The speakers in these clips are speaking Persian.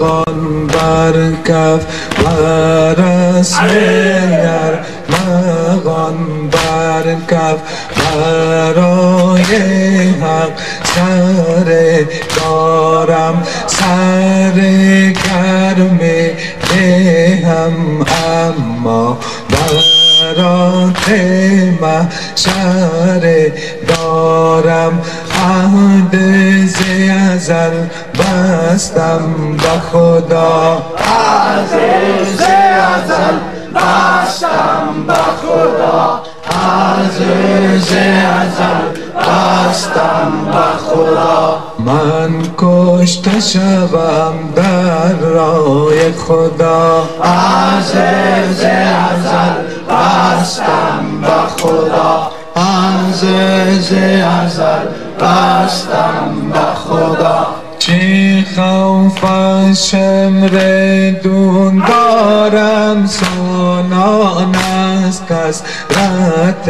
مغان بر کف و رسم مغان بر کف برای حق سر دارم سر گرم دهم اما برات محشر دارم عهد ز ازل بستم با خدا عهد ز ازل بستم با خدا عهد ز ازل بستم با خدا من کشته شوم در راه خدا عهد ز ازل بستم با خدا عهد ز ازل بستم با خدا چه خوف از شمر دون دارم سنان از کثرت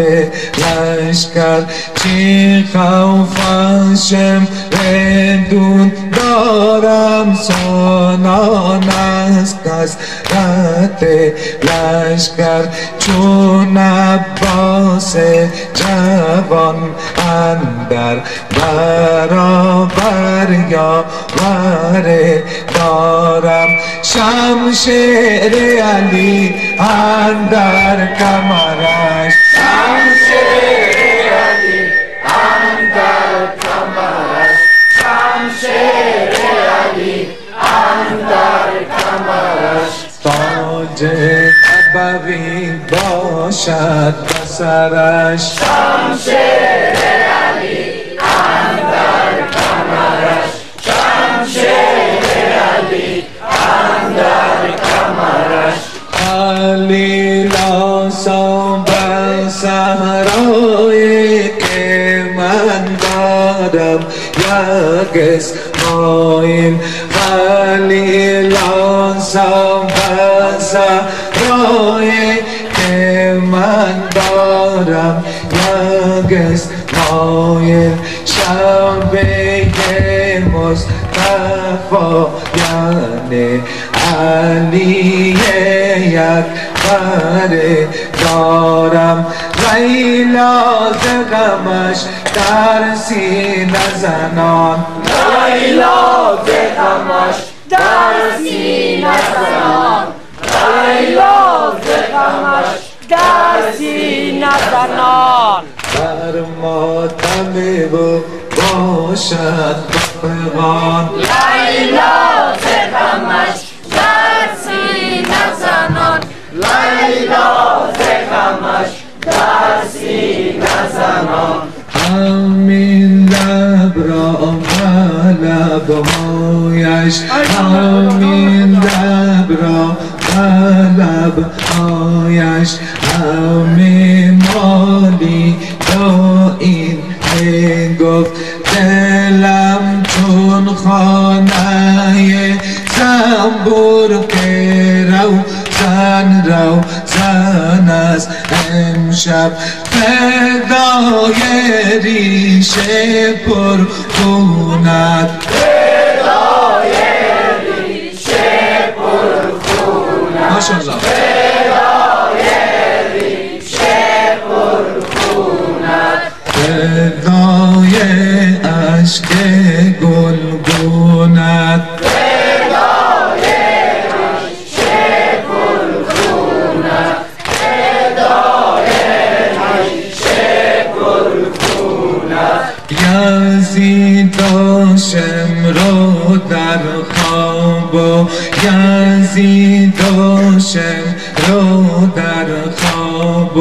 لشکر چه خوف از شمر دون دارم سنان از کثرت لشکر چون عباس جوان اندر برابر یا وره دارم شمشیر علی اندر کمرش شمشیر علی اندر کمرش شمشیر علی اندر کمرش تاج ابوی باشد به سرش شمشیر علی اندر کمرش شمشیر علی اندر کمرش خلیل آسان بر صحرای که من دارم یک اسماعیل خلیل آسان بر صحرای که من دارم یک اسماعیل شبیه مصطفی یعنی علی یک بره دارم لیلا ز غمش در سینه زنان لیلا ز غمش در سینه زنان لیلا ز غمش در سینه زنان بر ماتم و باشد پیغام لیلا ز غمش در سینه زنان لیلا ز غمش در سینه زنان همین لب را لبهایش همین لب را لبهایش همین مالی تا این گفت دلم چون خانه زنبور که روزن است امشب فدای ریشه پرخونت فدای ریشه پرخونت ماشاءالله فدای ریشه پرخونت فدای اشک گلگونت فدای ریشه پرخونت فدای ریشه پرخونت یزید و شمرو در خواب یزید و شمرو در خواب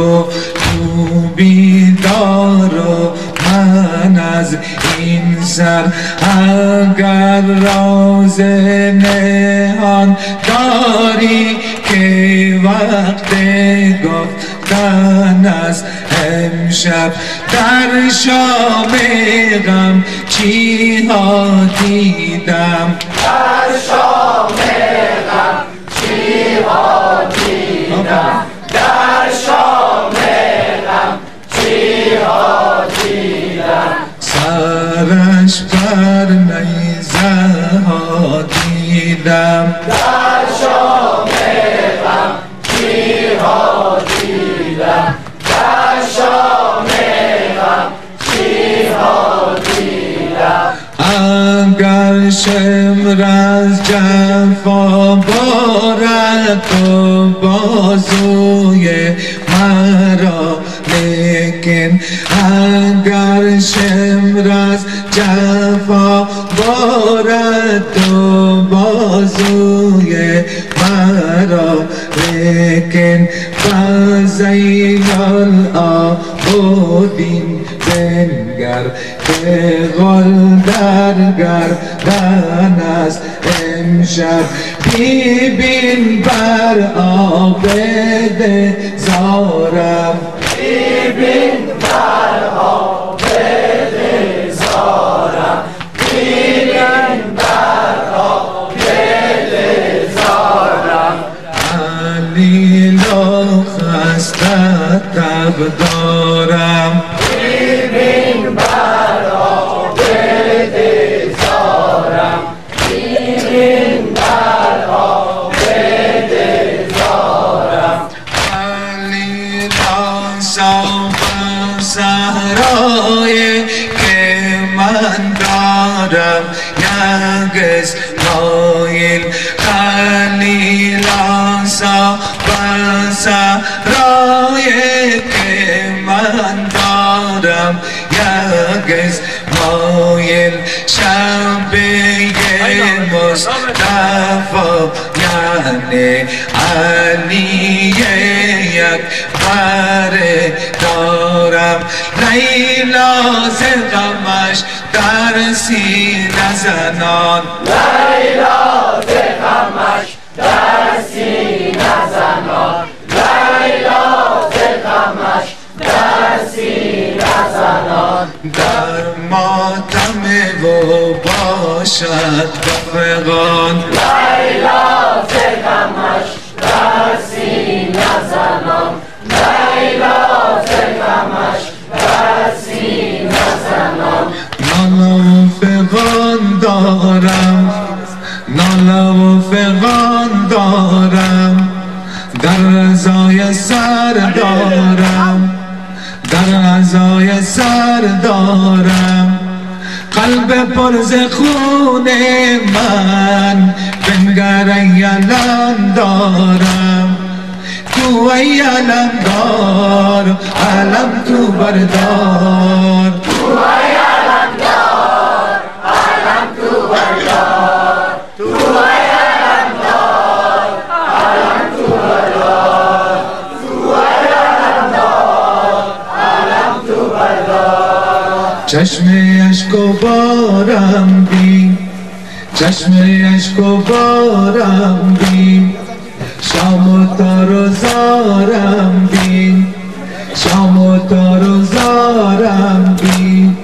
تو بیدار و من از این سر اگر راز نهان داری که وقت گفتن است امشب در شام غم چی ها دیدم در شام غم چی ها دیدم در شام غم چی ها دیدم سرش بر نیزه ها دیدم دیدم در شام غم چی ها دیدم در شام غم چی ها دیدم اگر شمر از جفا بارد تو بازوی مرا لیکن اگر شمر از جفا بارد تو بازوی مرا لیکن فزین العابدین بنگر که غل در گردن است امشب ببین بر عابد زارم ببین بر عابد زارم ببین بر عابد زارم علیلا خسته تب دارم ببین بر عابد زارم ببین بر عابد زارم علیلا صاحب صحرای که من دارم یک اسماعیل خلیلا صاحب صحرای که من دارم یک اسماعیل شبیه مصطفی یعنی علی یک بره دارم لیلا ز غمش در سینه زنان لیلا ز غمش در سینه زنان لیلا ز غمش در سینه زنان در ماتم و باشد بفغان لیلا ز غمش در سینه زنان لیلا ز غمش در سینه زنان ناله و فغان دارم ناله و فغان دارم در رضای سر دارم در رضای سر دارم قلب پر ز خون من بنگر ای علم دارم تو ای علم دار علم تو بردار تو ای علم دار علم تو بردار تو ای علم دار علم تو بردار تو ای علم دار علم تو بردار چشم اشک و بارم بین چشم اشک و بارم بین شام و تار و زارم بین شام و تار و زارم بین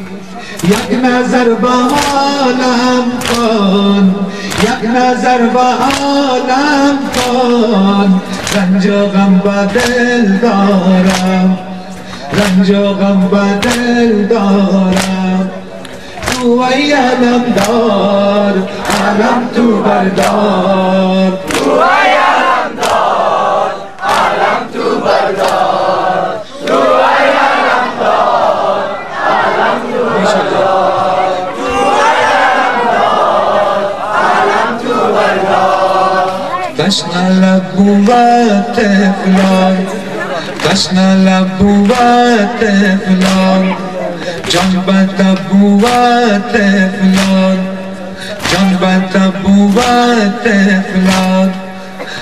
یک نظر به حالم کن یک نظر به حالم کن رنج و غم به دل دارم رنج و غم به دل دارم تو ای علم دار علم تو بردار تو ای علم دار علم تو بردار تو ای علم دار علم تو بردار تو ای علم دار علم تو بردار تشنه لب و طفلان تشنه لب و طفلان جان به تب و طفلان جان به تب و طفلان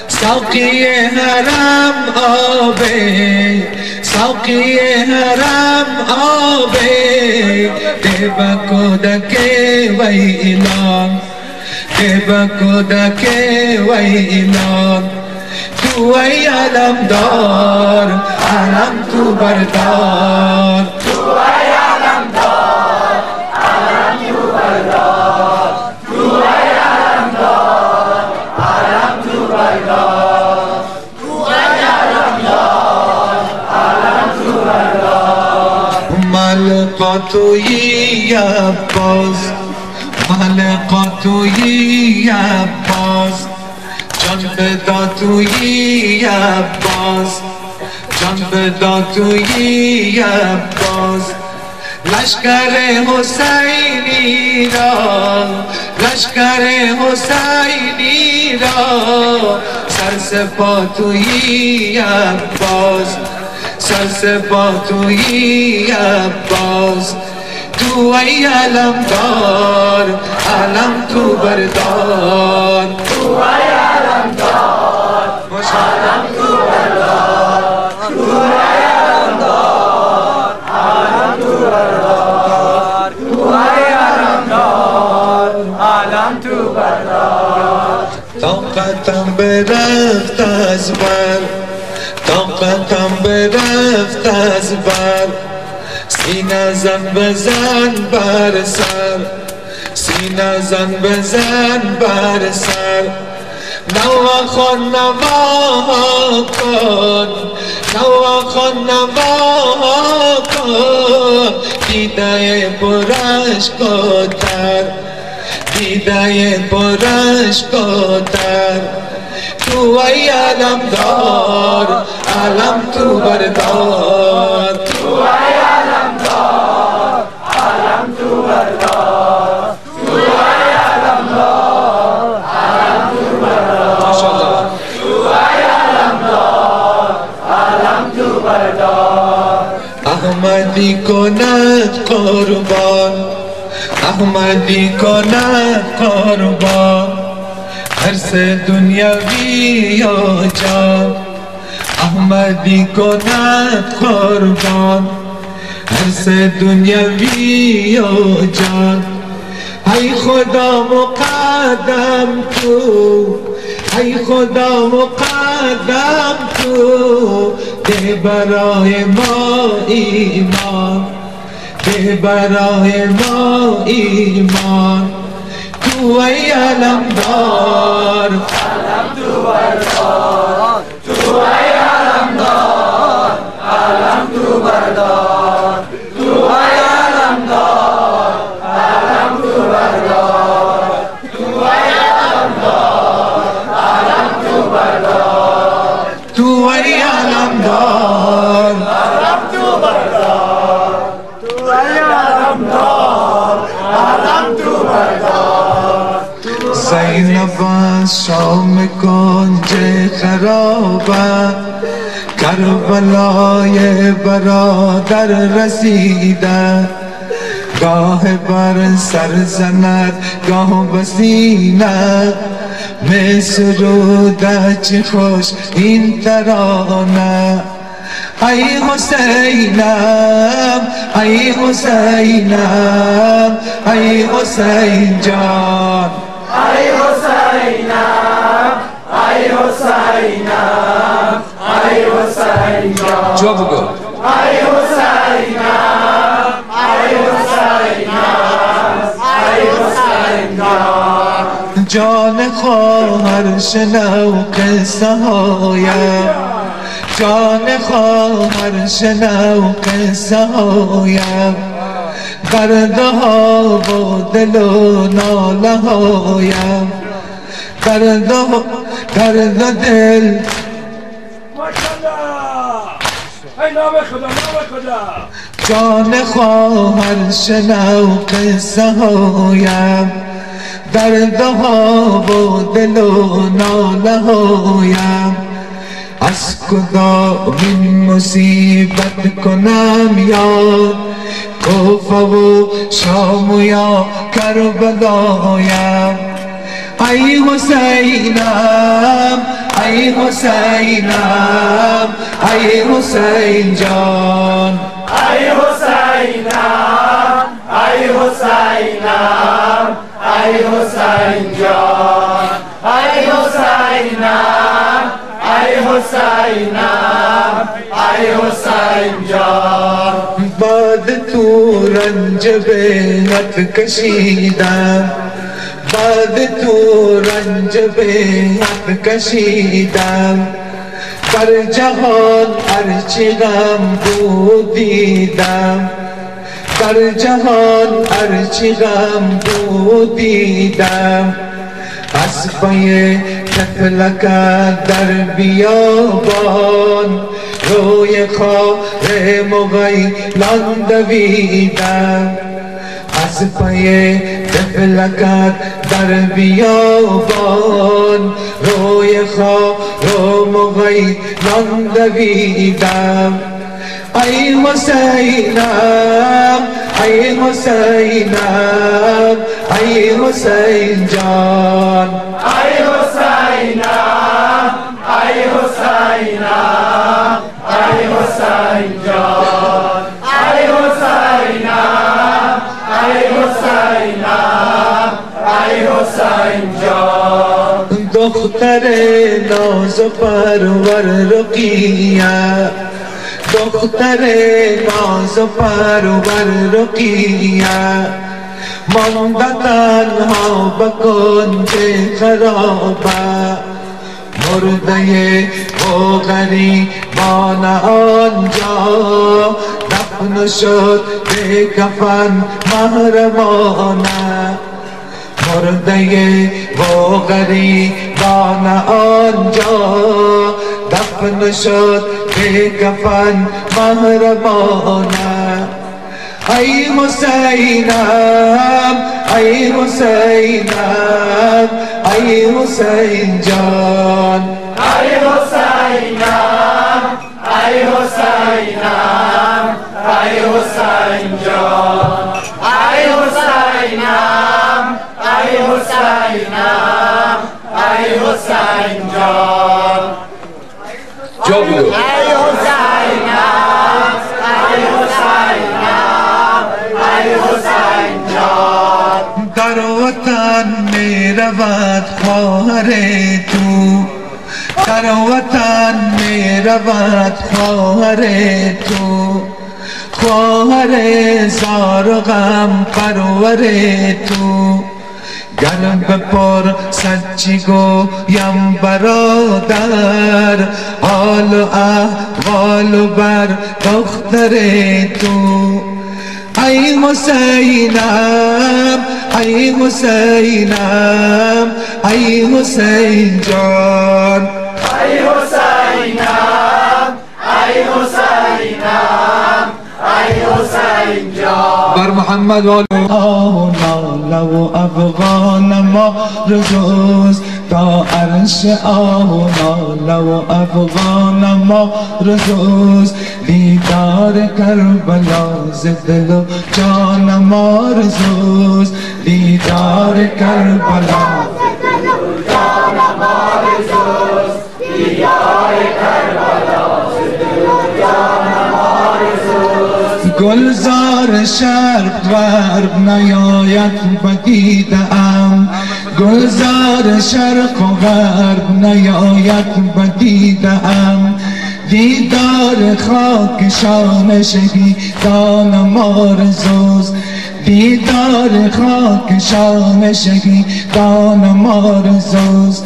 ساقی حرم آبه ساقی حرم آبه ده با کودک ویلان ده با کودک ویلان تو ای علم دار علم تو بردار تو ای علم دار علم تو بردار تو ای علم دار علم تو بردار تو ای علم دار علم تو بردار ملقاتوی عباس ملقاتوی عباس جان فدا توی عباس، جان فدا توی عباس. لشکر حسینی را، لشکر حسینی را، سرسپاه توی عباس، سرسپاه توی عباس. تو ای علمدار، علم تو بردار، تو ای علمدار، علم تو بردار، تو ای علمدار، علم تو بردار، تو ای علمدار، علم تو بردار. طاقتم برفت از بر، طاقتم برفت از بر. سینه زن بزن بر سر، سینه زن بزن بر سر. نوا خوان نوا کن، نوا خوان نوا کن. دیده پرش کتر، دیده پرش کتر. تو ای علمدار، علم تو بردار، تو ای علمدار، علم تو بردار، تو ای علمدار، علم تو بردار، تو ای علمدار، علم تو بردار. احمدی کند قربان، احمدی کند قربان. حرص دنیوی و جان، احمدی کند قربان. حرص دنیوی و جان. ای خدا مقدم تو، ای خدا مقدم تو. ده برای ما ایمان، ده برای ما ایمان. تو ای علمدار، علم تو بردار، تو ای علمدار، علم تو بردار، تو ای علمدار، علم تو بردار، تو ای علمدار، علم تو بردار، تو ای علمدار، علم تو بردار، تو ای علمدار، علم تو بردار. زینب از شام کنج خرابه، کربلای برادر رسیده. گاه بر سر زند گاه بسینه، می سروده چه خوش این ترانه. ای حسینم، ای حسینم، ای حسین جان. ای حسینم، ای حسینم، ای حسین جان. جو بگو. ای حسینم، ای حسینم، ای حسین جان. جان خواهر شنو قصه هایم، جان خواهر شنو قصه هایم. درد ها و دل و ناله هایم، درد و دل. ای نام خدا، نام خدا. جان خواهر شنو قصه هایم، درد ها و دل و ناله هایم. از کدامین مصیبت کنم یاد، کوفه و شام و یا کربلایم. ای حسینم، ای حسینم، ای حسین جان. ای حسینم، ای حسینم، ای حسین جان. ای حسینم، ای حسینم، ای حسین جان. بعد تو رنج بیعت کشیدم، بعد تو رنج بیعت کشیدم. در جهان هرچی غم بود دیدم، در جهان هرچی غم بود دیدم. از پی طفلکت در بیابان روی خار مغیلان دویدم از پی طفلکت در بیابان روی خار مغیلان دویدم ای حسینم ای حسینم ای حسین جان ای حسینم ای حسینم ای حسین جان ای حسینم ای حسینم ای حسین جان دختر ناز و پرور رقیه دختر ناز و پرور رقیه مانده تنها به کنج خرابه مرده و غریبان آنجا دفن شد به کفن محرمانه مرده و غریبان آنجا دفن شد به کفن محرمانه ای حسینم ای حسینم ای حسین جان ای حسینم ای حسینم ای حسین جان ای حسینم ای حسینم ای حسین جان جا بودو ای حسینم ای حسینم ای حسین جان در وطن می رود خواهر تو در وطن می رود خواهر تو خواهر زار و غم پرور تو گرم بپر سچی گویم برادر حال و احوال و بر دختر تو ای حسینم ای حسینم ای حسین جان ای حسینم ای حسینم ای حسین جان بر محمد و ناله و افغان ما رزوز تا عرش ناله و افغان ما رزوز دیدار کربلا ز دل و جان ما رزوز دیدار کربلا جان ما رزوز دیدار کربلا ز دل و جان ما رزوز گلزار شرق غرب نیاید بدیده ام گلزار شرق و غرب نیاید بدیده ام دیدار خاک شان شهیدان ما رزوز دیدار خاک شان شهیدان ما رزوز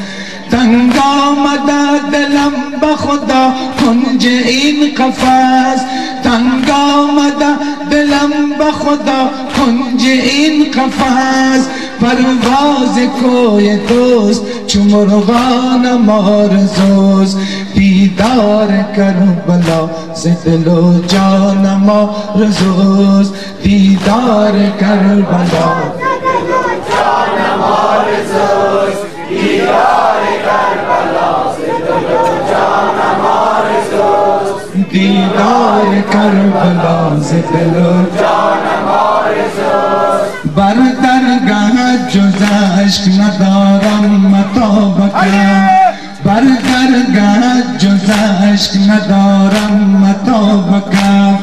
تنگ آمده دلم به خدا کنج این قفس تنگ آمده دلم به خدا کنج این قفس پرواز کوی دوست چو مرغان ما رزوز دیدار کربلا ز دل و جان ما رزوز دیدار کربلا جان ما رزوز دیدار کربلا ز دل و جان ما رزوز دیدار کربلا ز دل و جان ما رزوز بر درگاه جز عشق ندارم مطابقم بر درگاه جز عشق ندارم مطابقم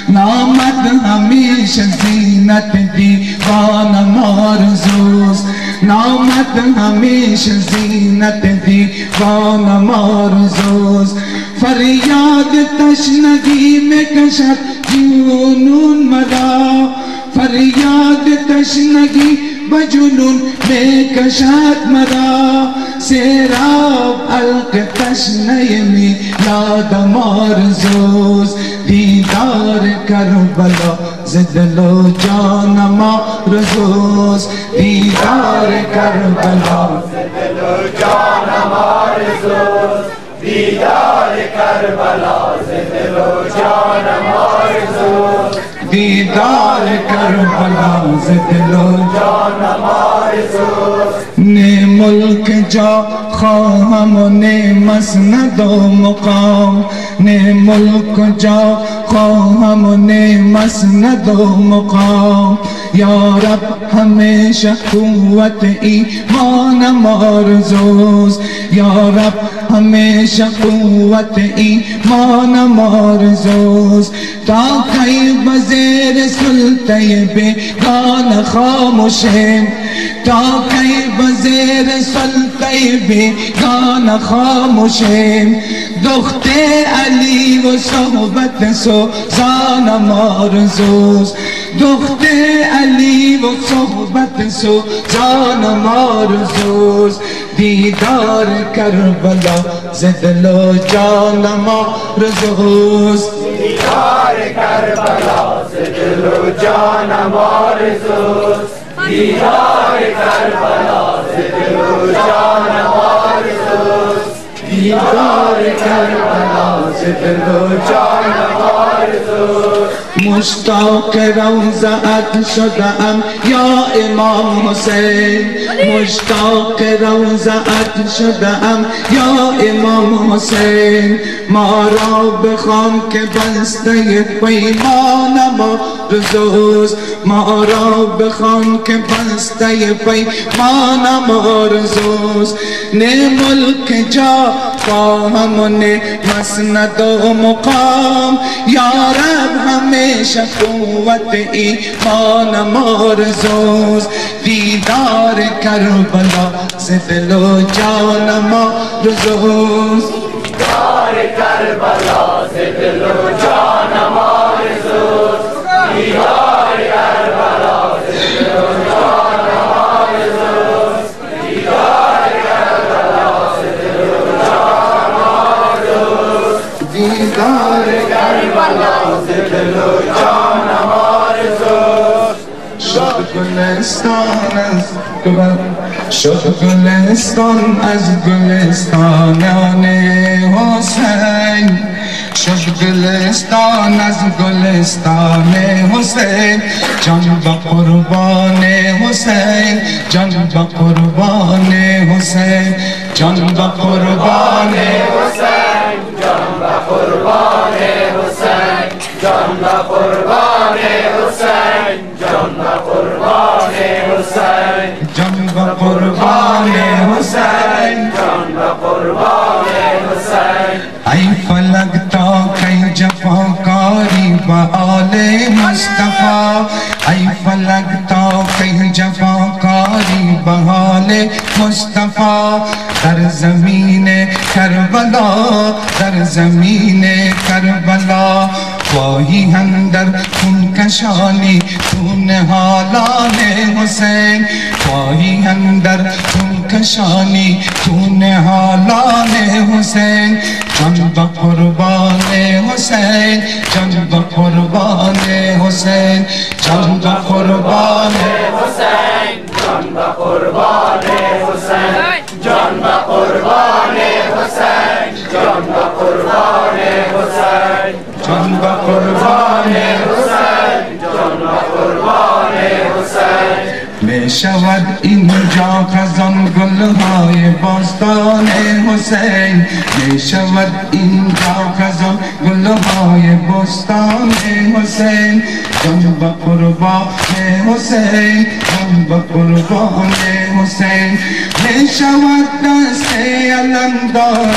نامد همیشه زینت دیوان ما رزوز نامد همیشه زینت دیوان ما رزوز فریاد تشنگی میں کشد جنون مرا فریاد تشنگی بجنون میں کشد مرا سیراب علق تشنه میلاد ما رزوز دیدار کربلا ز دل و جانم آرزوست دیدار کربلا ز دل و جانم آرزوست دیدار کربلا ز دل و جانم آرزوست دیدار کربلا ز دل و جانم آرزوست نه ملک جا خواهم و نه مسند و مقام نه ملک جا خواهم و نه مسند و مقام یا رب همیشه قوت ایمانم آرزوست یا رب همیشه قوت ایمانم آرزوست تا کی بزیر سلطه بیگانه خاموشیم تا کی بزیر سلطه بیگانه خاموشیم دخت علی و صحبت سوزانم آرزوست دخت علی و صحبت سوزانم آرزوست دیدار کربلا ز دل و جانم آرزوست دیدار کربلا ز دل و جانم آرزوست دیدار کربلا ز دل و جانم آرزوست دیدار کربلا ز دل و جانم آرزوست مشتاق روضه‌ات شدم یا امام حسین مشتاق روضه‌ات شدم یا امام حسین ما را بخوان که بسته پیمانم آرزوست ما را بخوان که بسته پیمانم آرزوست نه ملک جا خواهم و نه مسند و مقام یا رب همیشه قوت ایمانم آرزوست دیدار کربلا ز دل و جانم آرزوست دیدار کربلا ز دل و جانم آرزوست دیدار کربلا ز دل و جانم آرزوست دیدار کربلا ز دل و جانم آرزوست دیدار کربلا ز دل و جانم آرزوست شد گلستان از شد گلستان از گلستانان حسین شد گلستان از گلستان حسین جان با قربان حسین جان با قربان حسین جان با قربان حسین جان با قربان حسین جان با قربان حسین جان با قربان حسین جان با قربان حسین جان با قربان حسین ای فلک تا کی جفاکاری با آل مصطفی ای فلک تا کی جفاکاری با آل مصطفی در زمین کربلا در زمین کربلا خواهی اندر خون کشانی تو نهالان حسین خواهی اندر خون کشانی تو نهالان حسین جان با قربان حسین جان با قربان حسین جان با قربان حسین جان با قربان حسین جان با قربان حسین جان با قربان حسین جان با قربان حسین جان با قربان حسین می شود اینجا خزان گلهای باستان حسین می شود اینجا خزان گلهای باستان حسین جان با قربان حسین جان با قربان حسین می شود دست علمدار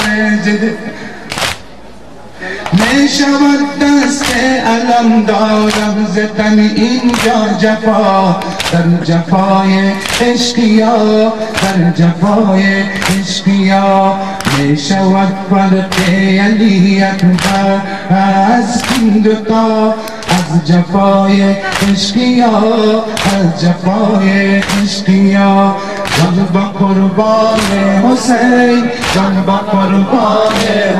می شود دست علم دارم زدن اینجا جفا در جفای عشقیا در جفای عشقیا می شود فرق علی اکبر از این دوتا از جفای عشقیا از جفای عشقیا جان با قربان حسین، جان با قربان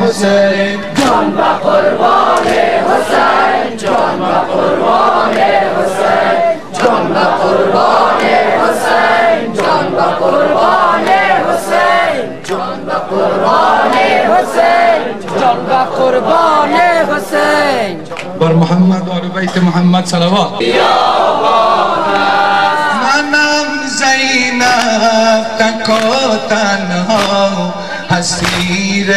حسین، جان با قربان حسین، جان با قربان حسین، جان با قربان حسین، جان با قربان حسین، جان با قربان حسین، جان با قربان حسین. بر محمد و آل بیت محمد صلوات. منم زینب تک و تنها، اسیر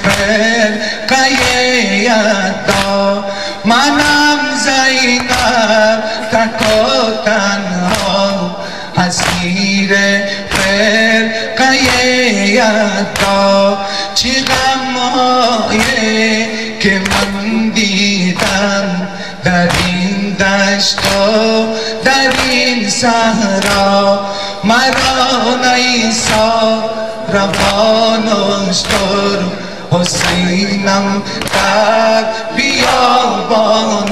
فرقه یدا. منم زینب تک و تنها، اسیر فرقه یدا. چه غم‌هایی که من دیدم در این دشت و در این صحرا، مرا نیسا روانش در حسینم در بیابان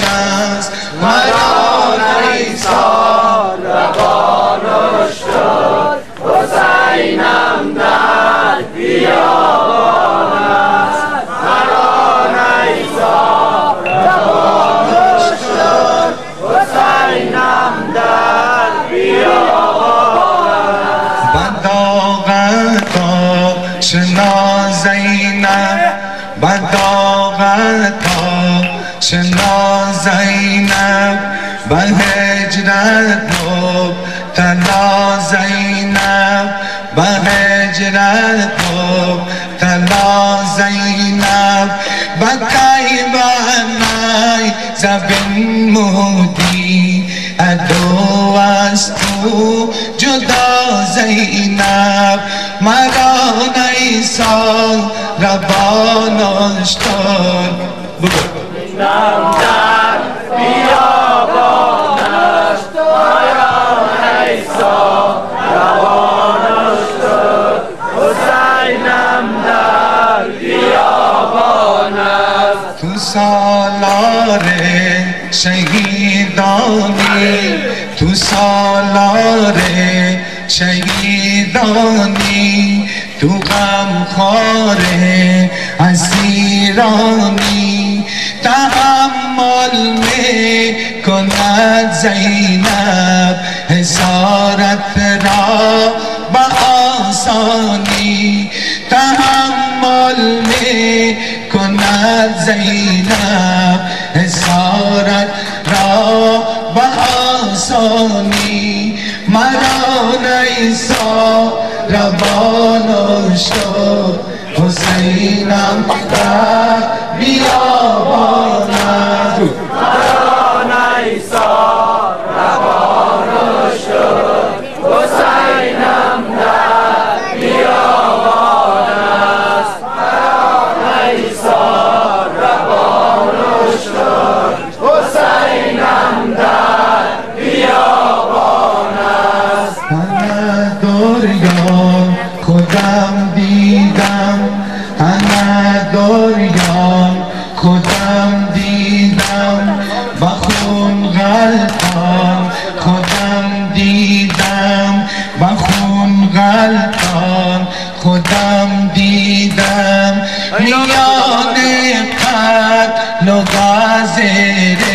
است. مرا نیسا روانش در حسینم در بیابان است. مرا نیسا روانش در حسینم در بیابان است. بداغتا شنا زینب، بداغتا شنا زینب، به هجرت مبتلا زینب، به هجرت مبتلا زینب. بکی بنای زبین مودی ادو از تو جدا زینب. مرا نیسا روانش در نم در بیابان است. مرا نیسا روانش در حسینم در بیابان است. تو سالار شهیدانی، تو سالار شهیدانی، تو غمخوار اسیرانی. تحمل می کند زینب حسارت را به آسانی. تحمل می کند زینب حسارت را به آسانی. مرا نیسا روانش در حسینم در بیابان است. مرا نیسا روانش در حسینم در بیابان است. مرا نیسا روانش در حسینم در بیابان است. من دریان خودم دیدم، انا دریان خودم دیدم، با خون غلطان خودم دیدم، با خون غلطان خودم دیدم. میان قتل و غازره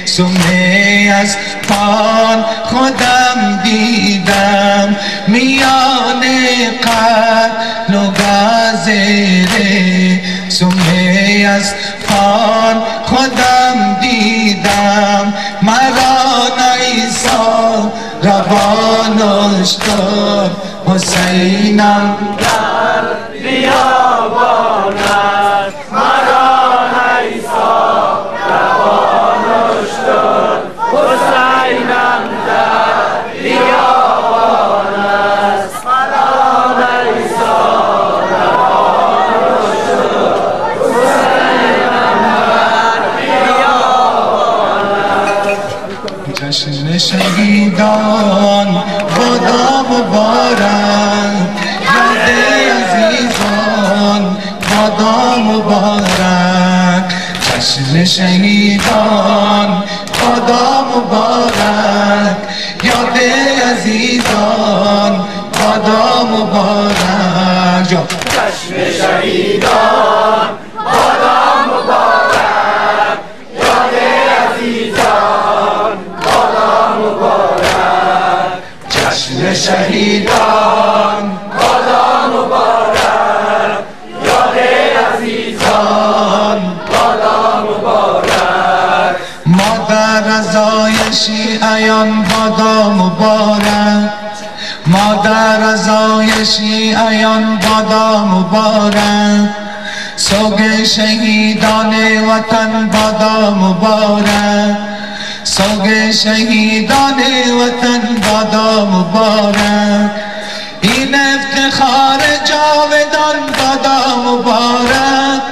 سمه از پان خودم دیدم. میان قتل و غازره سمه از پان خودم دیدم. مرا نیسا روانش در حسینم در بیابان است. مرا نیسا روانش در حسینم در بیابان است. مرا نیسا روانش در حسینم در بیابان است. جشن شهیدان خدا مبارک، یاد عزیزان خدا مبارک. جشن شهیدان خدا مبارک، یاد عزیزان جشن شهیدان بادا مبارک، یاد عزیزان بادا مبارک، جشن شهیدان بادا مبارک، یاد عزیزان بادا مبارک، مادر رضای شیعیان بادا مبارک، مادر رضای شیعیان بادا مبارک، سوگ شهیدان وطن بادا مبارک، سوگ شهیدان وطن بادا مبارک، این افتخار جاودان بادا مبارک،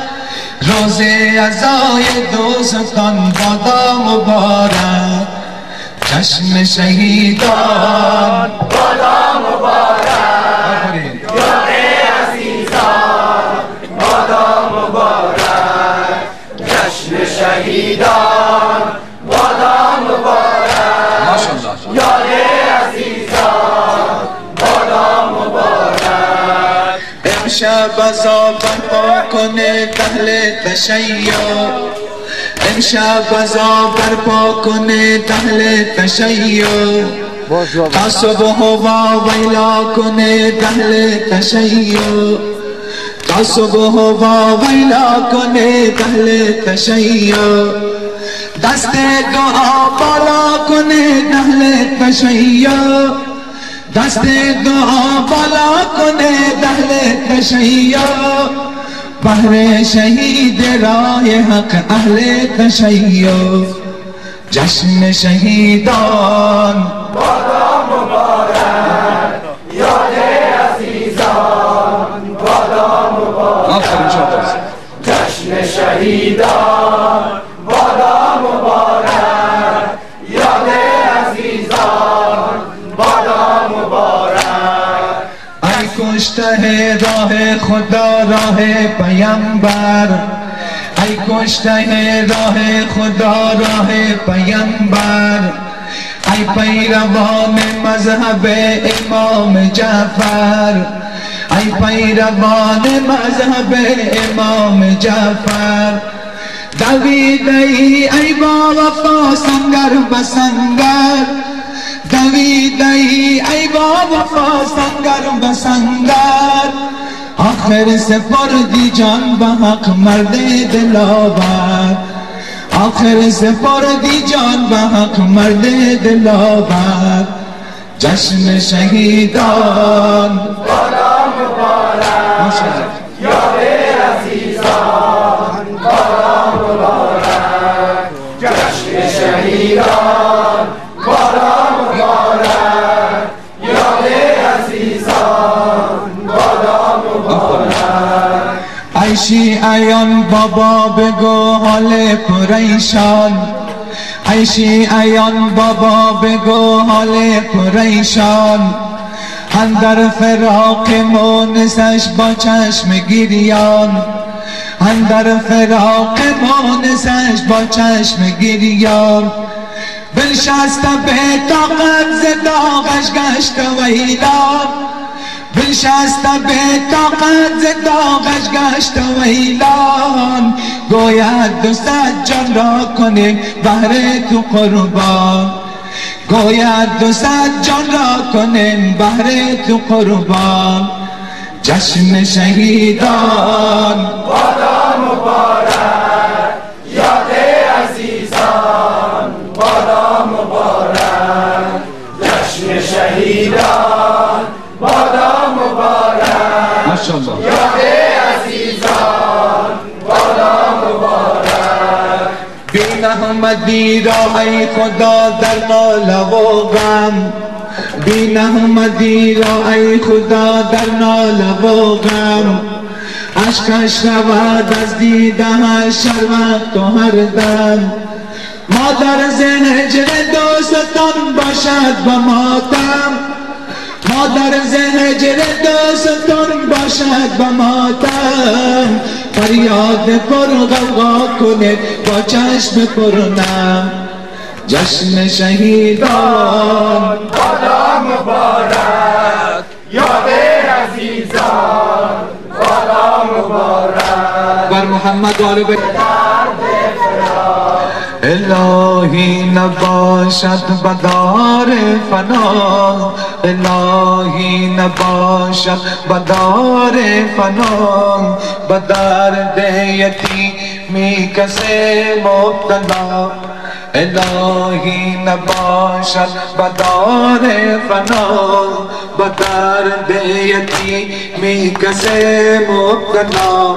روز عزای دوستان بادا مبارک، جشن شهیدان بادا مبارک، یاد عزیزان بادا مبارک، جشن شهیدان بادا مبارک، یاد عزیزان بادا مبارک، امشب عزا برپا کنه اهل تشیع، امشب عزا برپا کنه اهل تشیع، تا صبح واویلا کنه اهل تشیع، تا صبح واویلا کنه اهل تشیع، دست دعا بالا کنه اهل تشیع، دست دعا بالا کنه اهل تشیع، بهر شهید راه حق اهل تشیع، جشن شهیدان بادا مبارک، یاد عزیزان بادا مبارک، جشن شهیدان بادا مبارک، یاد عزیزان بادا مبارک، ای کشته راه خدا راه پیامبر، ای کشته راه خدا راه پیامبر، ای پیروان مذهب امام جعفر، ای پیروان مذهب امام جعفر، دویده ای با وفا سنگر به سنگر، دویده ای با وفا سنگر به سنگر، آخر سپردی جان به حق مرد دلاور، آخر سپردی جان به حق مرد دلاور، جشن شهیدان بادا مبارک، یاد عزیزان بادا مبارک، جشن شهیدان بادا مبارک، یاد عزیزان بادا مبارک، ای شیعیان بابا بگو حال پریشان، ای شیعیان بابا بگو حال پریشان، اندر فراق مونسش با چشم گریان، اندر فراق مونسش با چشم گریان، بنشسته به طاقت ز داغش گشت ویلان، بنشسته به طاقت ز داغش گشت ویلان، گوید دوست جان را کنه بهر تو قربان، گوید دوست جان را کنه بهر تو قربان، جشن شهیدان بادا مبارک، یاد عزیزان بادا مبارک، جشن شهیدان بادا مبارک، ماشاءالله، یاد عزیزان بادا مبارک، بین احمدی را ای خدا در ناله و غم، بین احمدی را ای خدا در ناله و غم، عشقش رود از دیدهش هر وقت و هر دم، مادر ز هجر دوستان باشد با ماتم، مادر ز هجر دوستان باشد با ماتم، فریاد پر غوغا کنه با چشم پر نم، جشن شهیدان بادا مبارک، یاد عزیزان بادا مبارک بر محمد آل بیت. الهی نباشد بدار فنا، الهی نباشد بدار فنا، بدرد یتیمی کسی مبتلا. الهی نباشد بدار فنا، بدرد یتیمی کسی مبتلا.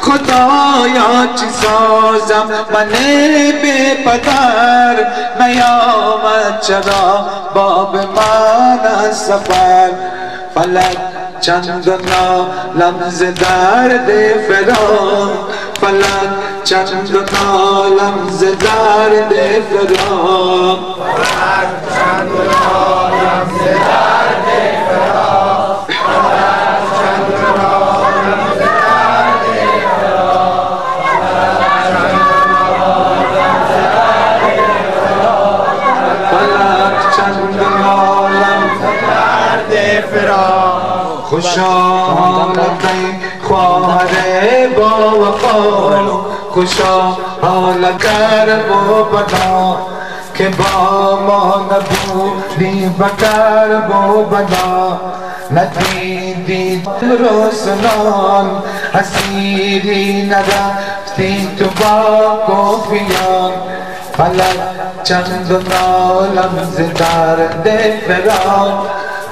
خدایا چی سازم من بی پدر، نیامد چرا باب من از سفر. فلک چند نالم ز درد فراق، فلک چند نالم ز درد فراق، فلک چند نالم ز درد فراق، فلک چند نالم ز درد فراق، فلک چند نالم ز درد فراق. خوشا حالت خواهر با وفا، خوشا حال کرب و بلا، که با ما نبودی بکرب و بلا. ندیدی رسولان اسیری نرفتی تو با کفیان. فلک چند نالم ز درد فراق،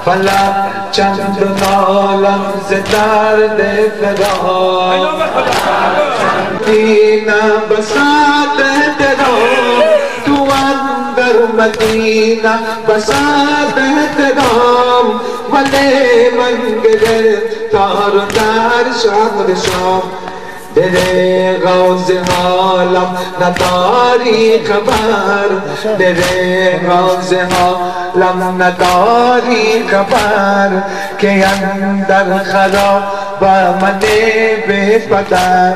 فلک چند نالم ز درد فراق. مدینه بساط ترام، تو اندر مدینه بساط ترام، ولی من گرفتار در شهر شام. در غوز حالم نداری خبر، در غوز حالم نداری خبر، که اندر خراب من بی پدر.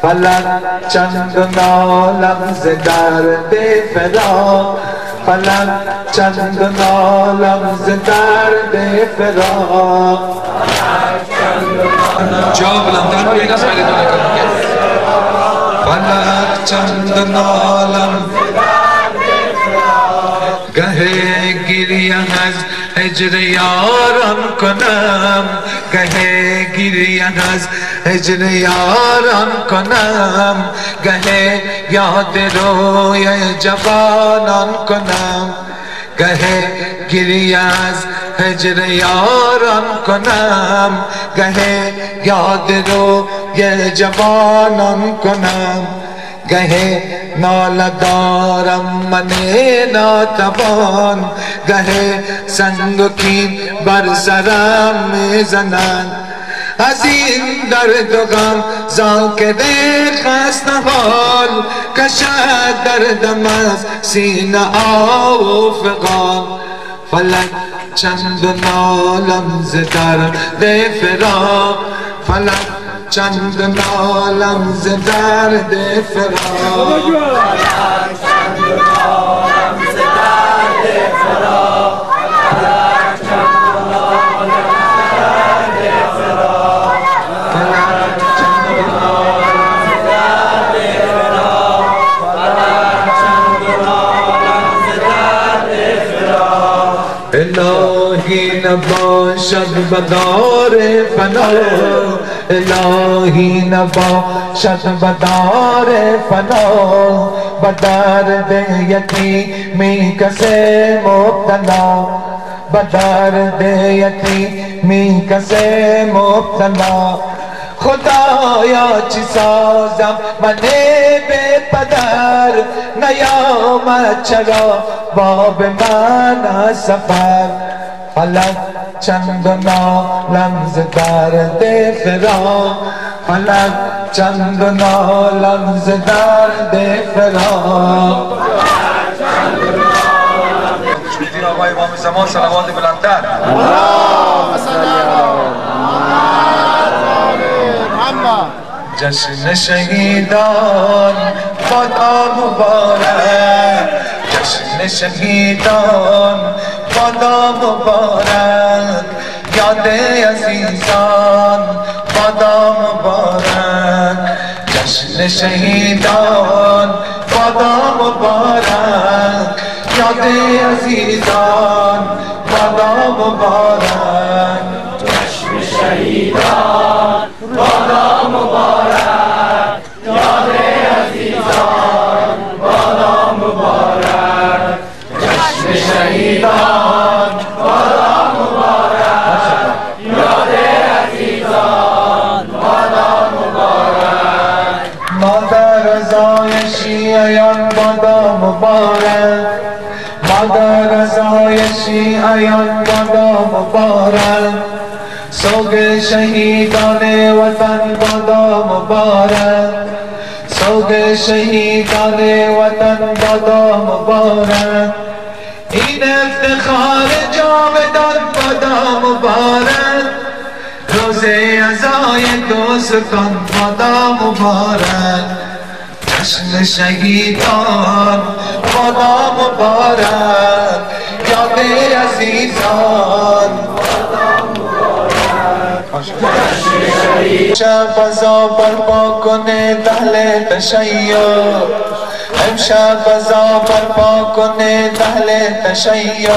فلک چند نالم ز درد فراق، فلک چند نالم ز درد فراق. جا بلندتر بگید از خیلی دونه کنم. فلک چند نالم گه گریه از هجر یاران کنم، گه گریه از هجر یاران کنم، گه یاد روی جوانان کنم، گه گریه از هجر یاران کنم، گه یاد روی جوانان کنم. گه ناله دارم من ناتوان، گه سنگ و کین بر سرم میزنند. از این درد و غم ذاکر خسته حال، کشد دردم از سینه آب و فغان. فلک چند نالم ز درد فراق، فلک چند نالم ز درد فراق. فلک چند نالم ز درد فراق، فلک چند نالم ز درد فراق، فلک چند نالم ز درد فراق، فلک چند نالم ز درد فراق. الهی نباشد بدار فنا، الهی نباشد بدار فنا، بدرد یتیمی کسی مبتلا، بدرد یتیمی کسی مبتلا. خدایا چی سازم من بی پدر، نیامد چرا باب من از سفر. فلک چند نالم ز درد فراق، فلک چند نالم ز درد فراق. این آقای امام زمان صلوات بلندتر. جشن شهیدان بادا مبارک، جشن شهیدان بادا مبارک، یاد عزیزان بادا مبارک. جشن شهیدان بادا مبارک، یاد عزیزان بادا مبارک، جشن شهیدان بادا مبارک، یاد عزیزان بادا مبارک، جشن شهیدان بادا مبارک، یاد عزیزان بادا مبارک. مادر رضای شیعیان بادا مبارک، مادر رضای شیعیان بادا مبارک، سوگ شهیدان وطن بادا مبارک، سوگ شهیدان وطن بادا مبارک، این افتخار جاودان بادا مبارک، روز عزای دوستان بادا مبارک، جشن شهیدان بادا مبارک، یاد عزیزان بادا مبارک. امشب فضا برپا کنه دهل تشیع، امشب فضا برپا کنه دهل تشیع،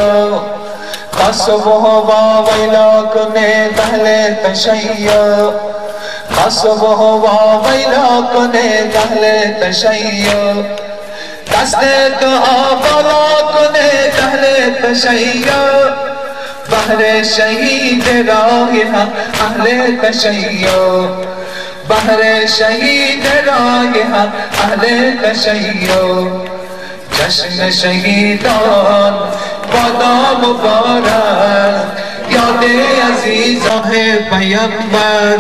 خصبه و ویلا کنه دهل تشیع، خصبه و ویلا کنه دهل تشیع، دست دعا بالا کنه دهل تشیع، بهر شهید راه حق اهل تشیع، بهر شهید راه حق اهل تشیع، جشن شهیدان بادا مبارک، یاد عزیزان پیامبر،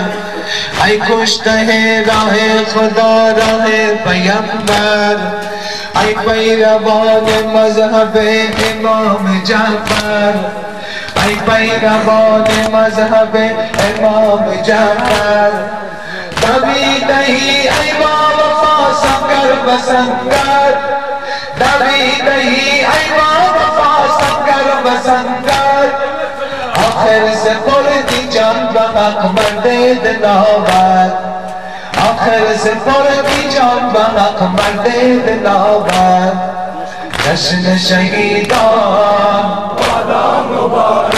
ای کشته راه خدا راه پیامبر، ای پیروان مذهب امام جعفر، ای پیروان مذهب امام جعفر، دویدهی ای با وفا سنگر بسنگر، دویدهی ای با وفا سنگر بسنگر، آخر سپردی جان به حق مرد دلاور، آخر سپردی جان به حق مرد دلاور، جشن شهیدان بادا مبارک،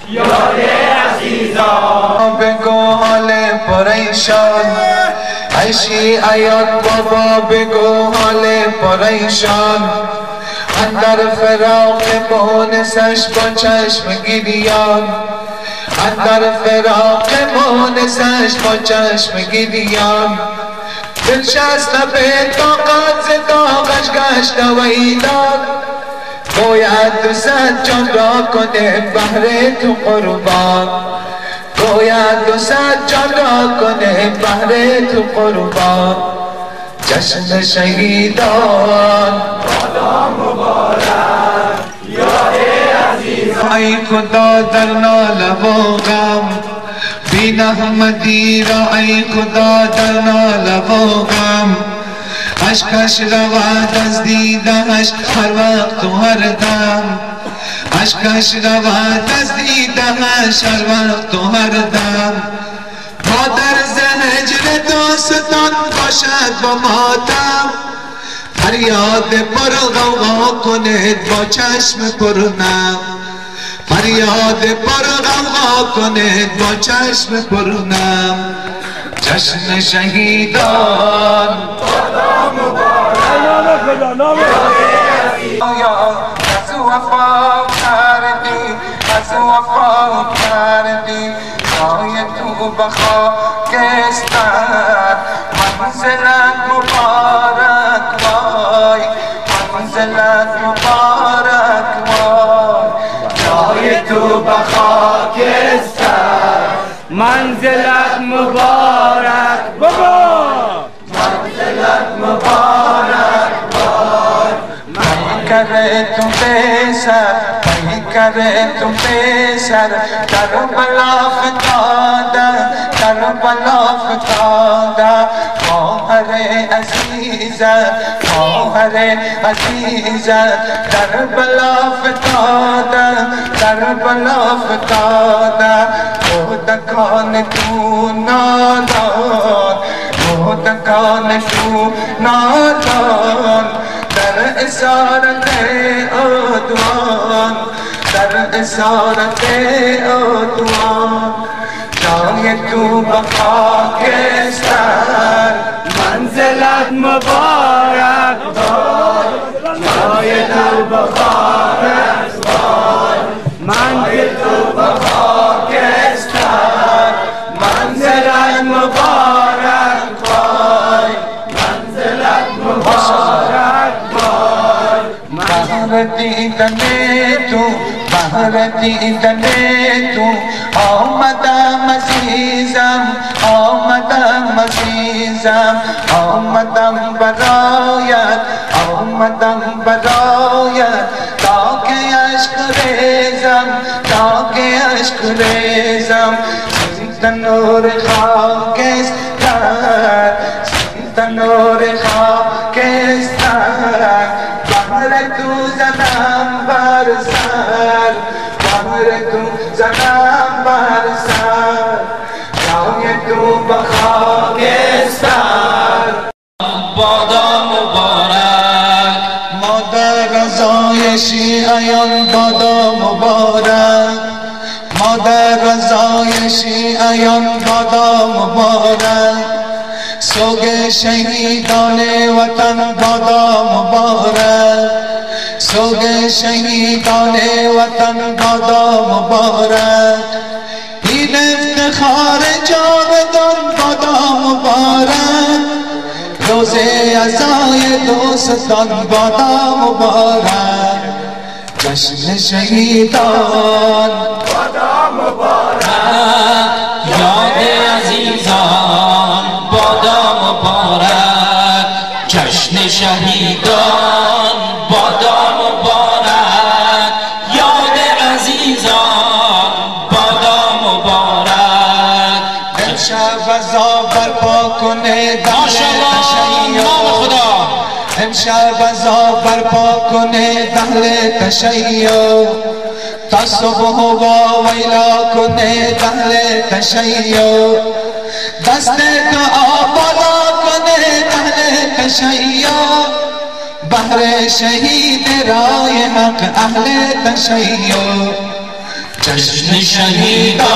یاد عزیزان. بگو حال پریشان، ای شیعیان بابا بگو حال پریشان، اندر فراق مونسش با چشم گریان، اندر فراق مونسش با چشم گریان، دلشست لب طاقت ز داغش گشت ویدان، گوید 200 جان را کنه بهر تو قربان، گوید 200 جان را کنه بهر تو قربان، جشن شهیدان بادا مبارک، یاد عزیزان. ای خدا در ناله و غم، بین احمدی را ای خدا در ناله و غم، اشکش رود از دیدهش هر وقت و هر دم، اشکش رود از دیدهش هر وقت و هر دم، مادر ز هجر دوستان باشد با ماتم، فریاد پر غوغا کند با چشم پرنم، فریاد پر غوغا کند با چشم پرنم، جشن شهیدان بادا مبارک، یاد عزیزان. از وفا کردی، از وفا کردی، جای تو بخاکستر، منزلت مبارک وای، منزلت مبارک وای، جای تو بخاکستر، منزلت مبارک بابا، منزلت مبارک وای. کرے تم بے سر، نہیں کرے تم بے سر، کربلا فتادہ، کربلا فتادہ، گوہر عزیزت، گوہر عزیزت، کربلا فتادہ، کربلا فتادہ، وہ دکان تو نادان، وہ دکان جان کو نادان در اسارت عدوان در اسارت عدوان جای تو به خاکستر منزلت مبارک باد جای تو به خاکستر منزل تو به خاکستر منزلت مبارک باد منزلت مبارک باد بهر دیدن تو بهر دیدن تو آمدم عزیزم آمدم عزیزم آمدم برایت آمدم برایت تا که عشق ریزم تا که عشق ریزم تنور خاکستر تنور خاکستر بهر تو زدم بر سر بهر تو زدم بر سر جای تو به خاکستر بادا مبارک مادر رضای شیعیان بادا مبارک مادر رضای شیعیان بادا مبارک سوگ شهیدان وطن بادا مبارک سوگ شهیدان وطن بادا مبارک این افتخار جاودان بادا مبارک روز عزای دوستان بادا مبارک جشن شهیدان بادا مبارک یاد عزیزان بادا مبارک جشن شهیدان بادا مبارک یاد عزیزان بادا مبارک امشب عزا برپا کنه دل تشیع امشب عزا برپا کنه دل تشیع تا صبح و ویلا کنه دل تشیع دست دعا بالا کنه دل تشیع بهر شهید رای حق اهل تشیع جشن شهیدان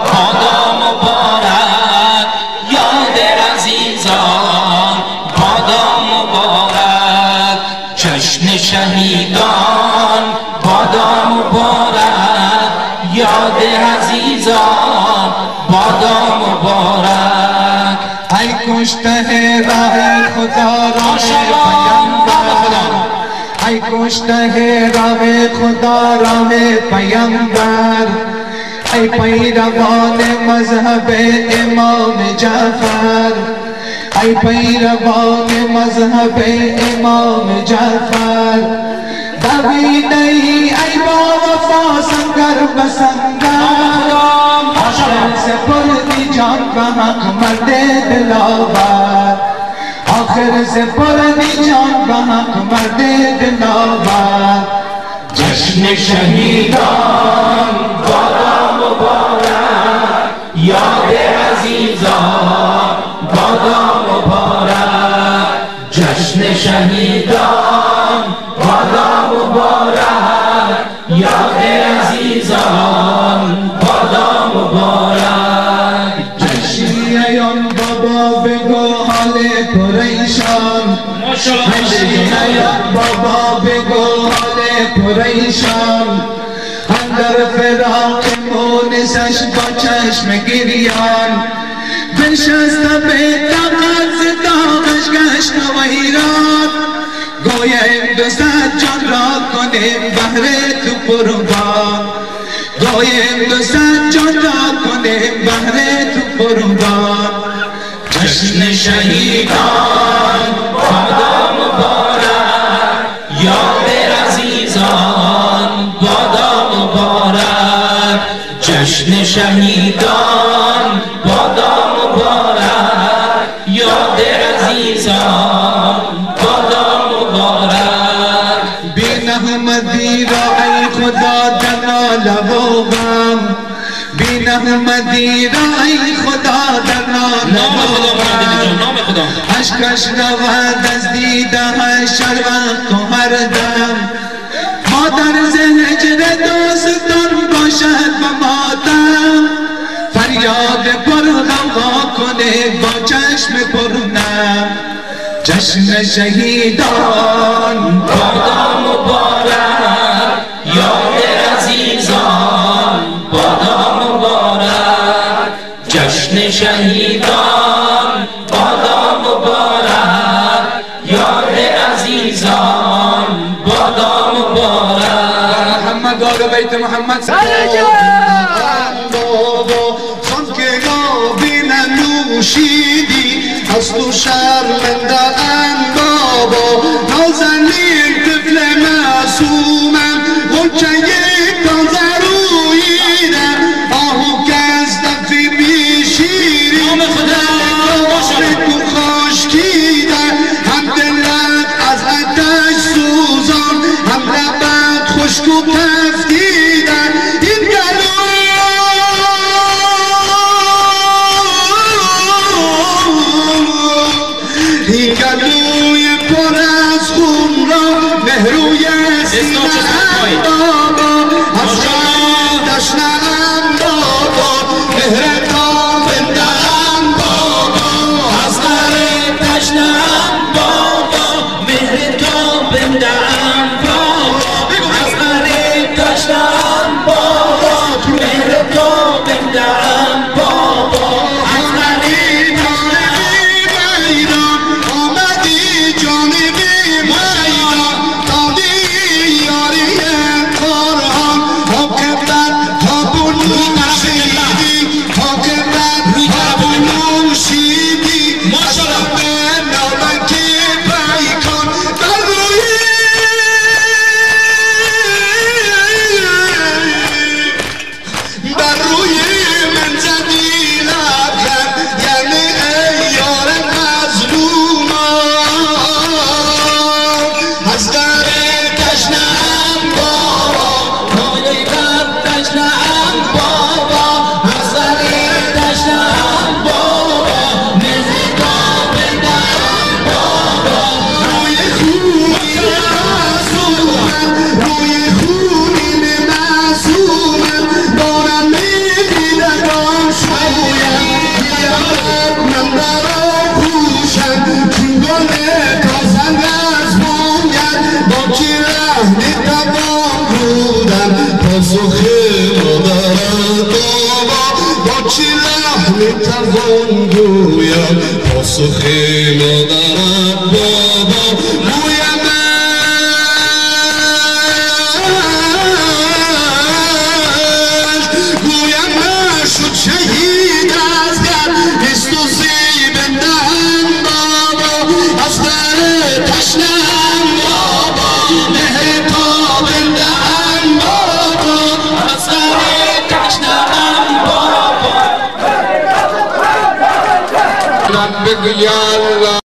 بادا مبارک یاد عزیزان بادا مبارک جشن شهیدان بادا مبارک یاد عزیزان بادا مبارک ای کشته راه خدا راه پیامبر ای کشته راه خدا راه پیامبر ای پیروان مذهب امام جعفر ای پیروان مذهب امام جعفر دویده ای با وفا سنگر بسنگر آخر سپردی جان به حق مرد دلاور آخر سپردی جان به حق مرد دلاور جشن شهیدان بادا مبارک یاد عزیزان بادا مبارک جشن شهیدان بادا مبارک یاد عزیزان بادا مبارک شیعیان بابا بگو حال پریشان شیعیان بابا بگو حال پریشان اندر فراق مونسش با چشم گریان بنشست به طاقت ز داغش گشت و ویران گویم 200 جان را کنیم بهر تو قربان گویم 200 جان را کنیم بهر تو قربان جشن شهیدان بادا مبارک یاد عزیزان بادا مبارک جشن شهیدان بادا مبارک یاد عزیزان بادا مبارک بین احمدی را ای خدا در ناله و غم بین احمدی را ای خدا در ناله و غم اشکش رود از دیده شربت و هر دم مادر زهجر دوستان باشد و ماتم فریاد پر غوغا کنه با چشم پر نم جشن شهیدان بادا مبارک یاد عزیزان بادا مبارک جشن شهیدان بادا مبارک یاد عزیزان بادا مبارک محمد آل بیت محمد چون که نابین نوشیدی از تو شرمنده ام بابا نازنین طفل معصومم غنچه تازه روییدم آهو که از دفی بیشیری تو خشکیدم هم دلت از آتش سوزان هم لبت خشک و تفدیدم این گلوی پر از خون را مهروی سینه‌ام بابا از راه تشنه‌ام بابا مهر تابنده‌ام بابا از غریب تشنه‌ام بابا مهر تابنده‌ام بابا از غریب تشنه‌ام بابا مهر تابنده‌ام بابا از غریب توان گویم پاسخی ندارد بابا گویم شد شهید از گر نیست و زیبنده‌ام بابا از در تشنه‌ام بابا مهر تابنده‌ام بابا از در تشنه‌ام بابا بگو یا الله